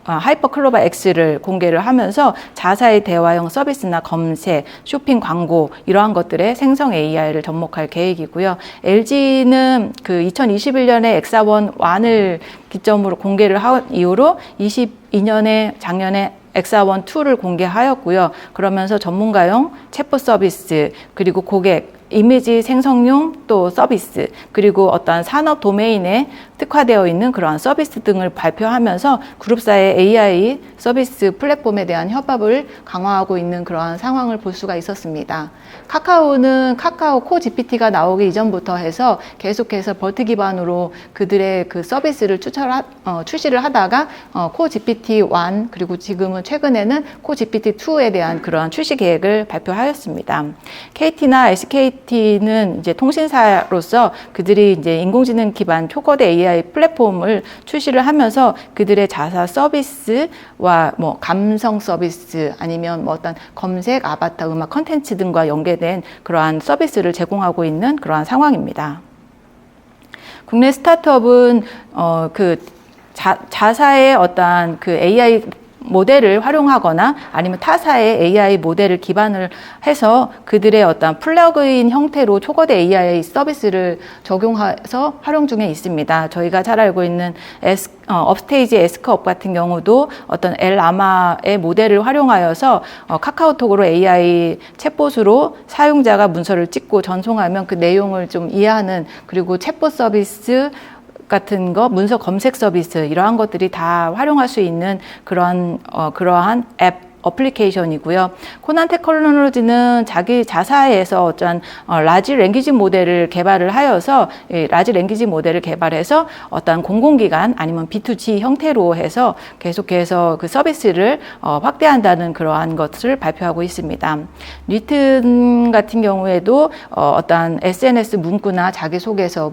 하이퍼 클로바 X를 공개를 하면서 자사의 대화형 서비스나 검색, 쇼핑 광고 이러한 것들의 생성 AI를 접목할 계획이고요. LG는 그 2021년에 엑사원 1을 기점으로 공개를 한 이후로 22년에 작년에 엑사원 2를 공개하였고요. 그러면서 전문가용 챗봇 서비스 그리고 고객 이미지 생성용 또 서비스 그리고 어떤 산업 도메인에 특화되어 있는 그러한 서비스 등을 발표하면서 그룹사의 AI 서비스 플랫폼에 대한 협업을 강화하고 있는 그러한 상황을 볼 수가 있었습니다. 카카오는 카카오 코 GPT가 나오기 이전부터 해서 계속해서 버트 기반으로 그들의 그 서비스를 출시를 하다가 코 GPT 1 그리고 지금은 최근에는 코 GPT 2에 대한 그러한 출시 계획을 발표하였습니다. KT나 SKT는 이제 통신사로서 그들이 이제 인공지능 기반 초거대 AI 플랫폼을 출시를 하면서 그들의 자사 서비스와 뭐 감성 서비스 아니면 뭐 어떤 검색, 아바타, 음악, 컨텐츠 등과 연계된 그러한 서비스를 제공하고 있는 그러한 상황입니다. 국내 스타트업은 자사의 어떤 그 AI 모델을 활용하거나 아니면 타사의 AI 모델을 기반을 해서 그들의 어떤 플러그인 형태로 초거대 AI 서비스를 적용해서 활용 중에 있습니다. 저희가 잘 알고 있는 업스테이지 에스크업 같은 경우도 어떤 엘라마의 모델을 활용하여서 카카오톡으로 AI 챗봇으로 사용자가 문서를 찍고 전송하면 그 내용을 좀 이해하는 그리고 챗봇 서비스 같은 거, 문서 검색 서비스 이러한 것들이 다 활용할 수 있는 그러한 앱 어플리케이션이고요. 코난 테크놀로지는 자기 자사에서 어떤 라지 랭귀지 모델을 개발을 하여서 라지 랭귀지 모델을 개발해서 어떤 공공기관 아니면 B2G 형태로 해서 계속해서 그 서비스를 확대한다는 그러한 것을 발표하고 있습니다. 리튼 같은 경우에도 어떤 SNS 문구나 자기소개서,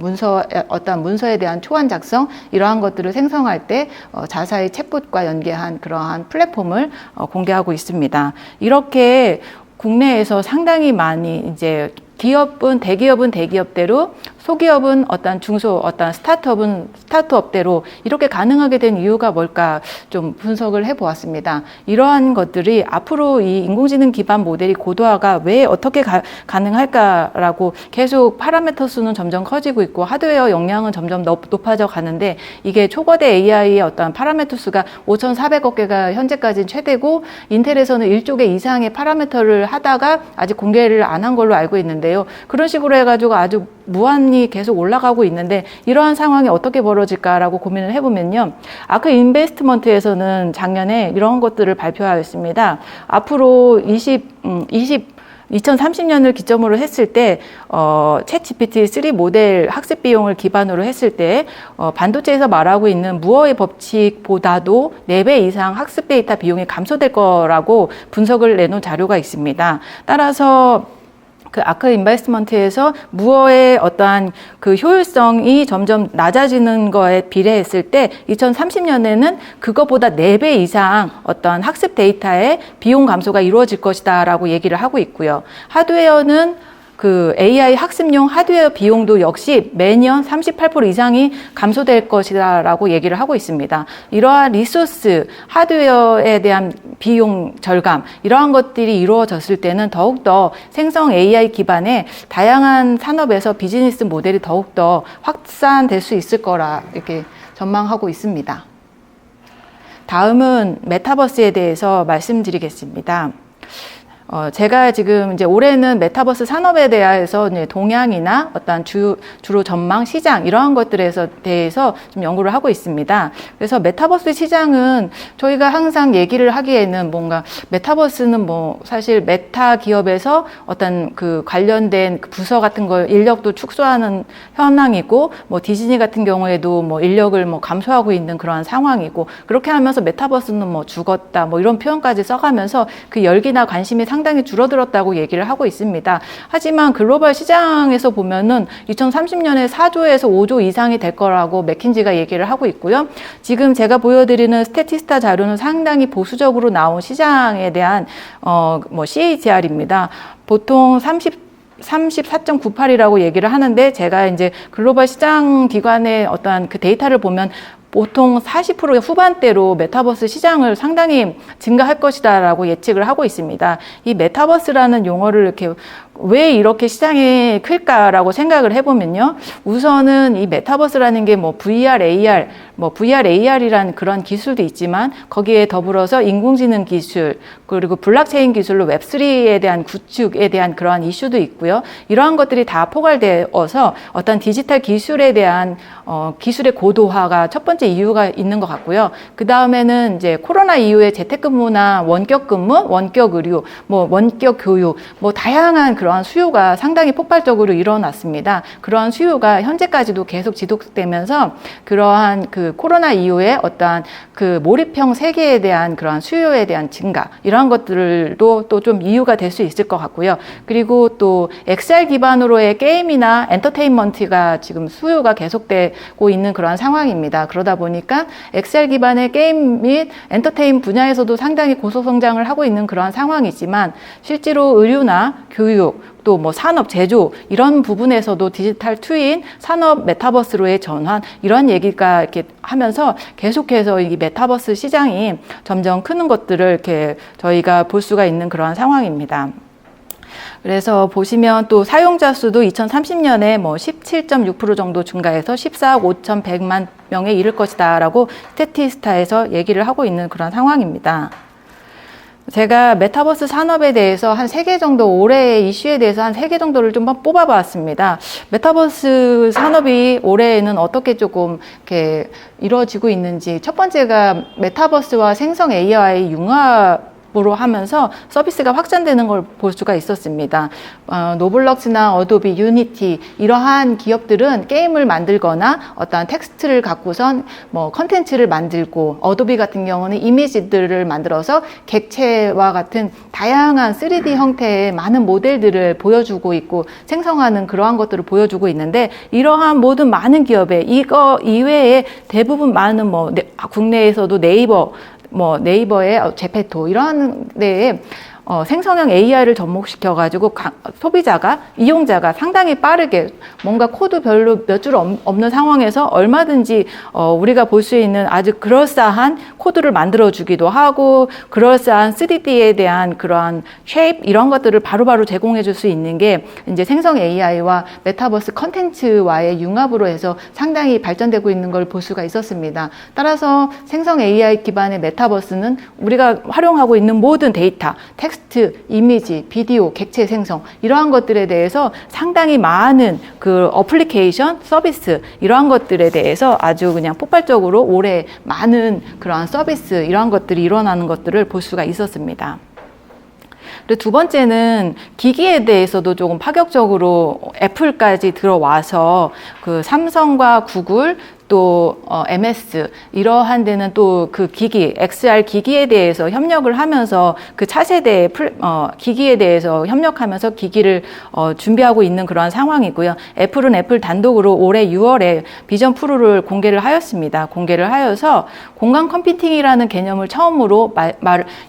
어떤 문서에 대한 초안 작성 이러한 것들을 생성할 때 자사의 챗봇과 연계한 그러한 플랫폼을 공개하고 있습니다. 이렇게 국내에서 상당히 많이 이제 대기업은 대기업대로, 소기업은 어떤 어떤 스타트업은 스타트업대로 이렇게 가능하게 된 이유가 뭘까 좀 분석을 해보았습니다. 이러한 것들이 앞으로 이 인공지능 기반 모델이 고도화가 왜 어떻게 가능할까라고 계속 파라미터 수는 점점 커지고 있고 하드웨어 역량은 점점 높아져 가는데 이게 초거대 AI의 어떤 파라미터 수가 5,400억 개가 현재까지는 최대고 인텔에서는 1조 개 이상의 파라미터를 하다가 아직 공개를 안 한 걸로 알고 있는데요. 그런 식으로 해가지고 아주 무한히 계속 올라가고 있는데 이러한 상황이 어떻게 벌어질까라고 고민을 해보면요. 아크 인베스트먼트에서는 작년에 이런 것들을 발표하였습니다. 앞으로 2030년을 기점으로 했을 때 챗 GPT-3 모델 학습 비용을 기반으로 했을 때 반도체에서 말하고 있는 무어의 법칙보다도 4배 이상 학습 데이터 비용이 감소될 거라고 분석을 내놓은 자료가 있습니다. 따라서 그 아크 인베스트먼트에서 무어의 어떠한 그 효율성이 점점 낮아지는 거에 비례했을 때 2030년에는 그거보다 4배 이상 어떤 학습 데이터의 비용 감소가 이루어질 것이다라고 얘기를 하고 있고요. 하드웨어는 그 AI 학습용 하드웨어 비용도 역시 매년 38% 이상이 감소될 것이다라고 얘기를 하고 있습니다. 이러한 리소스, 하드웨어에 대한 비용 절감, 이러한 것들이 이루어졌을 때는 더욱더 생성 AI 기반의 다양한 산업에서 비즈니스 모델이 더욱더 확산될 수 있을 거라 이렇게 전망하고 있습니다. 다음은 메타버스에 대해서 말씀드리겠습니다. 제가 지금 이제 올해는 메타버스 산업에 대해서 이제 동향이나 어떤 주로 전망 시장 이러한 것들에 대해서 좀 연구를 하고 있습니다. 그래서 메타버스 시장은 저희가 항상 얘기를 하기에는 뭔가 메타버스는 뭐 사실 메타 기업에서 어떤 그 관련된 부서 같은 걸 인력도 축소하는 현황이고 뭐 디즈니 같은 경우에도 뭐 인력을 뭐 감소하고 있는 그러한 상황이고 그렇게 하면서 메타버스는 뭐 죽었다 뭐 이런 표현까지 써가면서 그 열기나 관심이 상당히 줄어들었다고 얘기를 하고 있습니다. 하지만 글로벌 시장에서 보면은 2030년에 4조에서 5조 이상이 될 거라고 맥킨지가 얘기를 하고 있고요. 지금 제가 보여드리는 스태티스타 자료는 상당히 보수적으로 나온 시장에 대한 뭐 CAGR입니다. 보통 34.98이라고 얘기를 하는데 제가 이제 글로벌 시장 기관의 어떠한 그 데이터를 보면 보통 40% 후반대로 메타버스 시장을 상당히 증가할 것이다라고 예측을 하고 있습니다. 이 메타버스라는 용어를 이렇게 왜 이렇게 시장이 클까라고 생각을 해보면요. 우선은 이 메타버스라는 게 뭐 VR, AR이라는 그런 기술도 있지만 거기에 더불어서 인공지능 기술 그리고 블록체인 기술로 웹3에 대한 구축에 대한 그러한 이슈도 있고요. 이러한 것들이 다 포괄되어서 어떤 디지털 기술에 대한 기술의 고도화가 첫 번째 이유가 있는 것 같고요. 그 다음에는 이제 코로나 이후에 재택근무나 원격 근무, 원격 의료, 뭐 원격 교육, 뭐 다양한 그러한 수요가 상당히 폭발적으로 일어났습니다. 그러한 수요가 현재까지도 계속 지속되면서 그러한 그 코로나 이후에 어떠한 그 몰입형 세계에 대한 그러한 수요에 대한 증가 이러한 것들도 또 좀 이유가 될 수 있을 것 같고요. 그리고 또 XR 기반으로의 게임이나 엔터테인먼트가 지금 수요가 계속되고 있는 그러한 상황입니다. 그러다 보니까 XR 기반의 게임 및 엔터테인 분야에서도 상당히 고속성장을 하고 있는 그러한 상황이지만 실제로 의료나 교육 또 뭐 산업, 제조 이런 부분에서도 디지털 트윈, 산업 메타버스로의 전환 이런 얘기가 이렇게 하면서 계속해서 이 메타버스 시장이 점점 크는 것들을 이렇게 저희가 볼 수가 있는 그러한 상황입니다. 그래서 보시면 또 사용자 수도 2030년에 뭐 17.6% 정도 증가해서 14억 5,100만 명에 이를 것이다라고 스태티스타에서 얘기를 하고 있는 그런 상황입니다. 제가 메타버스 산업에 대해서 한 3개 정도 올해의 이슈에 대해서 한 3개 정도를 좀 뽑아봤습니다. 메타버스 산업이 올해에는 어떻게 조금 이렇게 이루어지고 있는지 첫 번째가 메타버스와 생성 AI 융합 기업으로 하면서 서비스가 확장되는 걸 볼 수가 있었습니다. 노블럭스나 어도비, 유니티 이러한 기업들은 게임을 만들거나 어떤 텍스트를 갖고선 뭐 컨텐츠를 만들고, 어도비 같은 경우는 이미지들을 만들어서 객체와 같은 다양한 3D 형태의 많은 모델들을 보여주고 있고 생성하는 그러한 것들을 보여주고 있는데, 이러한 모든 많은 기업에 이거 이외에 대부분 많은 뭐 국내에서도 네이버의 제페토 이러한 데에 생성형 AI를 접목시켜가지고 소비자가, 이용자가 상당히 빠르게 뭔가 코드 별로 몇 줄 없는 상황에서 얼마든지 우리가 볼 수 있는 아주 그럴싸한 코드를 만들어주기도 하고, 그럴싸한 3D에 대한 그러한 쉐입 이런 것들을 바로바로 제공해 줄 수 있는 게 이제 생성 AI와 메타버스 컨텐츠와의 융합으로 해서 상당히 발전되고 있는 걸 볼 수가 있었습니다. 따라서 생성 AI 기반의 메타버스는 우리가 활용하고 있는 모든 데이터, 텍스트, 이미지, 비디오, 객체 생성 이러한 것들에 대해서 상당히 많은 그 어플리케이션, 서비스 이러한 것들에 대해서 아주 그냥 폭발적으로 올해 많은 그러한 서비스 이러한 것들이 일어나는 것들을 볼 수가 있었습니다. 그리고 두 번째는 기기에 대해서도 조금 파격적으로 애플까지 들어와서 그 삼성과 구글 또 MS 이러한 데는 또 그 기기, XR 기기에 대해서 협력을 하면서 그 차세대 기기에 대해서 협력하면서 기기를 준비하고 있는 그러한 상황이고요. 애플은 애플 단독으로 올해 6월에 비전 프로를 공개를 하였습니다. 공개를 하여서 공간 컴퓨팅이라는 개념을 처음으로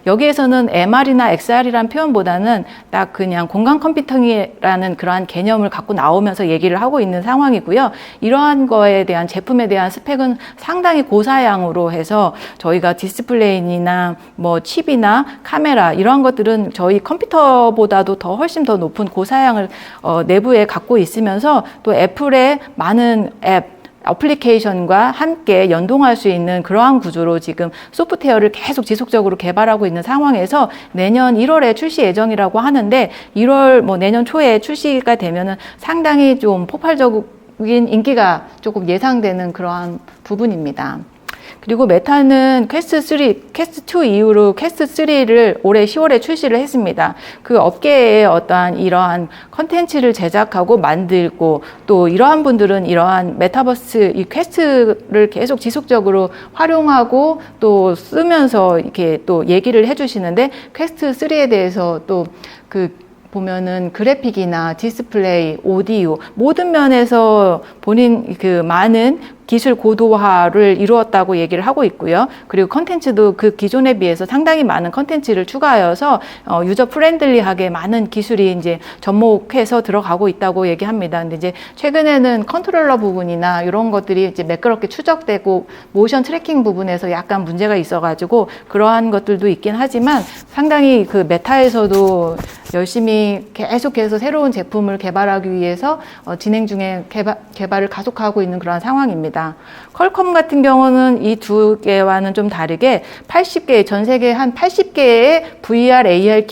여기에서는 MR이나 XR이라는 표현보다는 딱 그냥 공간 컴퓨팅이라는 그러한 개념을 갖고 나오면서 얘기를 하고 있는 상황이고요. 이러한 거에 대한 제품에 대한 스펙은 상당히 고사양으로 해서 저희가 디스플레이나 뭐 칩이나 카메라 이러한 것들은 저희 컴퓨터보다도 더 훨씬 더 높은 고사양을 내부에 갖고 있으면서, 또 애플의 많은 어플리케이션과 함께 연동할 수 있는 그러한 구조로 지금 소프트웨어를 계속 지속적으로 개발하고 있는 상황에서 내년 1월에 출시 예정이라고 하는데, 1월 뭐 내년 초에 출시가 되면은 상당히 좀 폭발적인 인기가 조금 예상되는 그러한 부분입니다. 그리고 메타는 퀘스트 2 이후로 퀘스트 3를 올해 10월에 출시를 했습니다. 그 업계에 어떠한 이러한 컨텐츠를 제작하고 만들고, 또 이러한 분들은 이러한 메타버스 이 퀘스트를 계속 지속적으로 활용하고 또 쓰면서 이렇게 또 얘기를 해주시는데, 퀘스트 3에 대해서 또 보면은 그래픽이나 디스플레이, 오디오 모든 면에서 본인 그 많은 기술 고도화를 이루었다고 얘기를 하고 있고요. 그리고 컨텐츠도 그 기존에 비해서 상당히 많은 컨텐츠를 추가하여서 유저 프렌들리하게 많은 기술이 이제 접목해서 들어가고 있다고 얘기합니다. 근데 이제 최근에는 컨트롤러 부분이나 이런 것들이 이제 매끄럽게 추적되고 모션 트래킹 부분에서 약간 문제가 있어가지고 그러한 것들도 있긴 하지만, 상당히 그 메타에서도 열심히 계속해서 새로운 제품을 개발하기 위해서 진행 중에 개발을 가속하고 있는 그런 상황입니다. 퀄컴 같은 경우는 이 두 개와는 좀 다르게 80개, 전 세계 한 80개의 VR, AR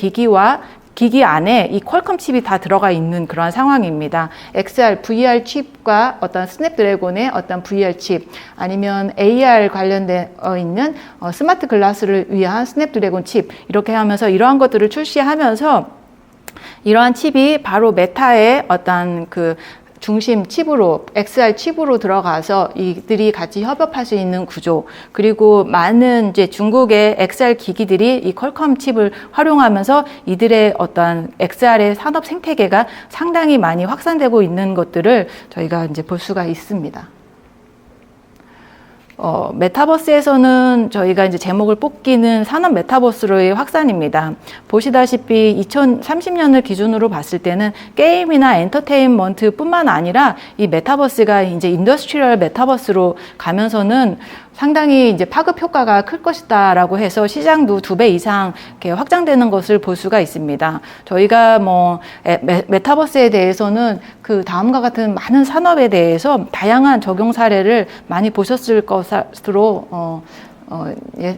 기기 안에 이 퀄컴 칩이 다 들어가 있는 그런 상황입니다. XR, VR 칩과 어떤 스냅드래곤의 어떤 VR 칩, 아니면 AR 관련되어 있는 스마트 글라스를 위한 스냅드래곤 칩, 이렇게 하면서 이러한 것들을 출시하면서 이러한 칩이 바로 메타의 어떤 그 중심 칩으로, XR 칩으로 들어가서 이들이 같이 협업할 수 있는 구조, 그리고 많은 이제 중국의 XR 기기들이 이 퀄컴 칩을 활용하면서 이들의 어떤 XR의 산업 생태계가 상당히 많이 확산되고 있는 것들을 저희가 이제 볼 수가 있습니다. 메타버스에서는 저희가 이제 제목을 뽑기는 산업 메타버스로의 확산입니다. 보시다시피 2030년을 기준으로 봤을 때는 게임이나 엔터테인먼트 뿐만 아니라 이 메타버스가 이제 인더스트리얼 메타버스로 가면서는 상당히 이제 파급 효과가 클 것이다라고 해서 시장도 2배 이상 이렇게 확장되는 것을 볼 수가 있습니다. 저희가 뭐 메타버스에 대해서는 그 다음과 같은 많은 산업에 대해서 다양한 적용 사례를 많이 보셨을 것으로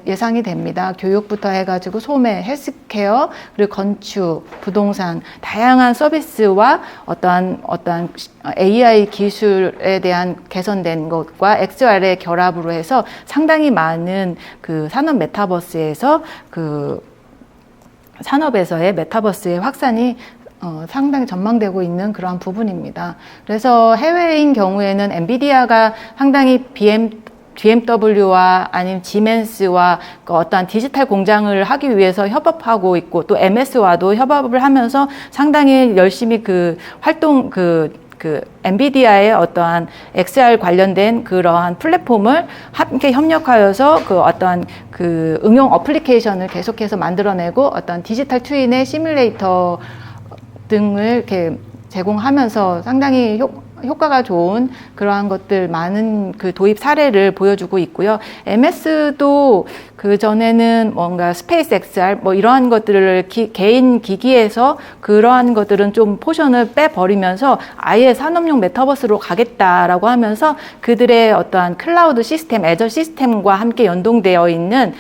예상이 됩니다. 교육부터 해가지고 소매, 헬스케어, 그리고 건축, 부동산, 다양한 서비스와 어떠한 AI 기술에 대한 개선된 것과 XR의 결합으로 해서 상당히 많은 그 산업 메타버스에서 산업에서의 메타버스의 확산이 상당히 전망되고 있는 그러한 부분입니다. 그래서 해외인 경우에는 엔비디아가 상당히 BMW와 아니면 지멘스와 어떠한 디지털 공장을 하기 위해서 협업하고 있고, 또 MS와도 협업을 하면서 상당히 열심히 엔비디아의 어떠한 XR 관련된 그러한 플랫폼을 함께 협력하여서 응용 어플리케이션을 계속해서 만들어내고, 어떤 디지털 트윈의 시뮬레이터 등을 이렇게 제공하면서 상당히 효과가 좋은 그러한 것들 많은 도입 사례를 보여주고 있고요. MS도 그 전에는 뭔가 스페이스 XR 이러한 것들을 개인 기기에서 그러한 것들은 좀 포션을 빼버리면서 아예 산업용 메타버스로 가겠다라고 하면서 그들의 어떠한 클라우드 시스템, 애저 시스템과 함께 연동되어 있는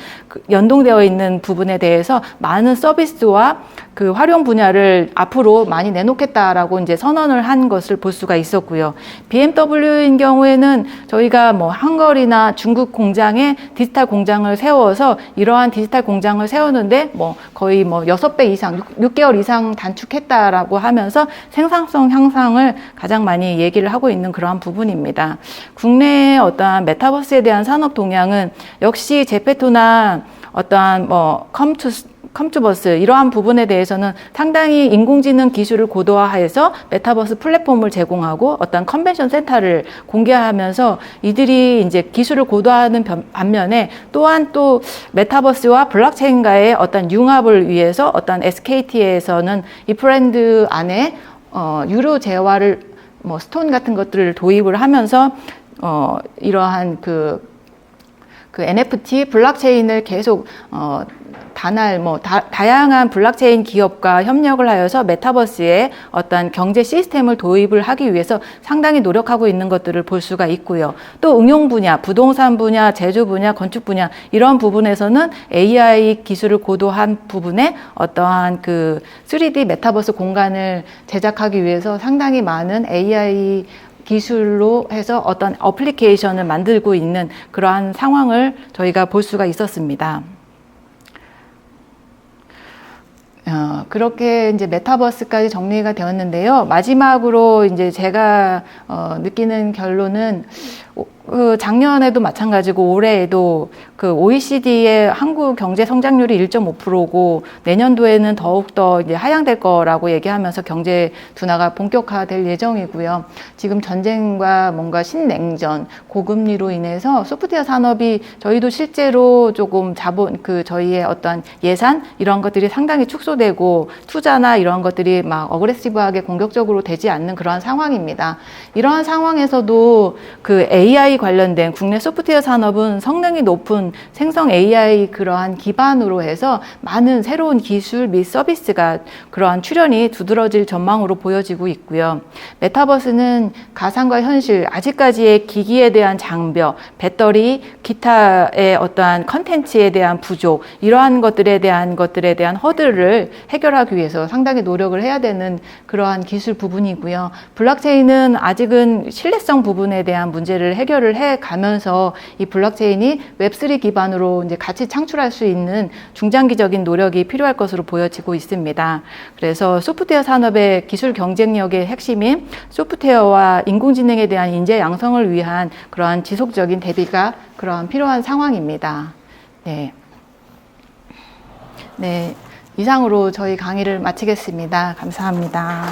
부분에 대해서 많은 서비스와 그 활용 분야를 앞으로 많이 내놓겠다라고 이제 선언을 한 것을 볼 수가 있었고요. BMW인 경우에는 저희가 헝가리나 중국 공장에 디지털 공장을 세워서 이러한 디지털 공장을 세우는데 거의 6배 이상, 6개월 이상 단축했다라고 하면서 생산성 향상을 가장 많이 얘기를 하고 있는 그러한 부분입니다. 국내의 어떠한 메타버스에 대한 산업 동향은 역시 제페토나 어떠한 컴투버스 이러한 부분에 대해서는 상당히 인공지능 기술을 고도화해서 메타버스 플랫폼을 제공하고 어떤 컨벤션 센터를 공개하면서 이들이 이제 기술을 고도화하는 반면에 또한 또 메타버스와 블록체인과의 어떤 융합을 위해서 어떤 SKT에서는 이 브랜드 안에 유료 재화를 스톤 같은 것들을 도입을 하면서 이러한 그 NFT 블록체인을 계속 다양한 블록체인 기업과 협력을 하여서 메타버스에 어떤 경제 시스템을 도입을 하기 위해서 상당히 노력하고 있는 것들을 볼 수가 있고요. 또 응용 분야, 부동산 분야, 제조 분야, 건축 분야 이런 부분에서는 AI 기술을 고도한 부분에 어떠한 3D 메타버스 공간을 제작하기 위해서 상당히 많은 AI 기술로 해서 어떤 어플리케이션을 만들고 있는 그러한 상황을 저희가 볼 수가 있었습니다. 그렇게 이제 메타버스까지 정리가 되었는데요. 마지막으로 이제 제가 느끼는 결론은 작년에도 마찬가지고 올해에도 OECD의 한국 경제 성장률이 1.5%고 내년도에는 더욱더 이제 하향될 거라고 얘기하면서 경제 둔화가 본격화될 예정이고요. 지금 전쟁과 뭔가 신냉전, 고금리로 인해서 소프트웨어 산업이 저희도 실제로 조금 저희의 어떤 예산 이런 것들이 상당히 축소되고 투자나 이런 것들이 막 어그레시브하게 공격적으로 되지 않는 그러한 상황입니다. 이러한 상황에서도 AI 관련된 국내 소프트웨어 산업은 성능이 높은 생성 AI 그러한 기반으로 해서 많은 새로운 기술 및 서비스가 그러한 출현이 두드러질 전망으로 보여지고 있고요. 메타버스는 가상과 현실, 아직까지의 기기에 대한 장벽, 배터리, 기타의 어떠한 컨텐츠에 대한 부족, 이러한 것들에 대한 허들을 해결하기 위해서 상당히 노력을 해야 되는 그러한 기술 부분이고요. 블록체인은 아직은 신뢰성 부분에 대한 문제를 해결을 해 가면서 이 블록체인이 웹3 기반으로 이제 같이 창출할 수 있는 중장기적인 노력이 필요할 것으로 보여지고 있습니다. 그래서 소프트웨어 산업의 기술 경쟁력의 핵심인 소프트웨어와 인공지능에 대한 인재 양성을 위한 그러한 지속적인 대비가 그러한 필요한 상황입니다. 네. 이상으로 저희 강의를 마치겠습니다. 감사합니다.